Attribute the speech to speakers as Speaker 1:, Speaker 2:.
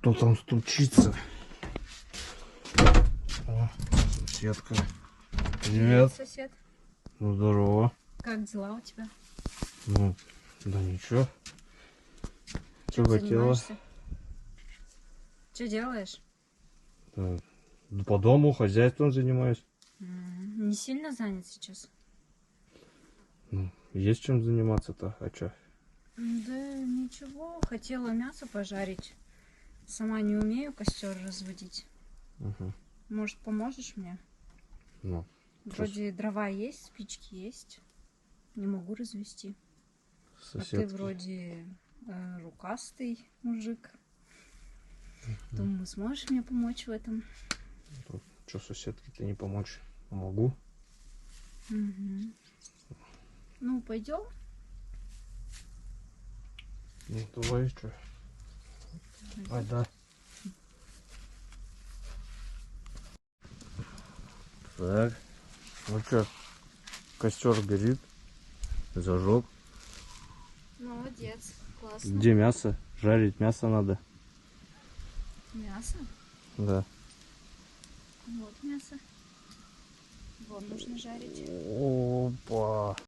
Speaker 1: Кто там стучится? О, соседка. Привет.
Speaker 2: Сосед.
Speaker 1: Ну, здорово.
Speaker 2: Как дела у тебя?
Speaker 1: Ну, да ничего. Что
Speaker 2: Чем
Speaker 1: хотела?
Speaker 2: занимаешься? Что делаешь?
Speaker 1: Да, по дому, хозяйством занимаюсь.
Speaker 2: Не сильно занят сейчас?
Speaker 1: Ну, есть чем заниматься-то, а чё?
Speaker 2: Да ничего, хотела мясо пожарить. Сама не умею костер разводить.
Speaker 1: Угу.
Speaker 2: Может, поможешь мне?
Speaker 1: Ну,
Speaker 2: Вроде дрова есть, спички есть. Не могу развести. А ты
Speaker 1: соседки.
Speaker 2: вроде рукастый мужик. Думаю, сможешь мне помочь в этом?
Speaker 1: Что соседке-то не помочь? Могу.
Speaker 2: Угу. Ну, пойдем?
Speaker 1: Ну, давай, что? Ай, да. Так. Ну что, костер горит. Зажег.
Speaker 2: Молодец, классно.
Speaker 1: Где мясо? Жарить мясо надо.
Speaker 2: Мясо?
Speaker 1: Да.
Speaker 2: Вот мясо. Вот нужно жарить.
Speaker 1: Опа.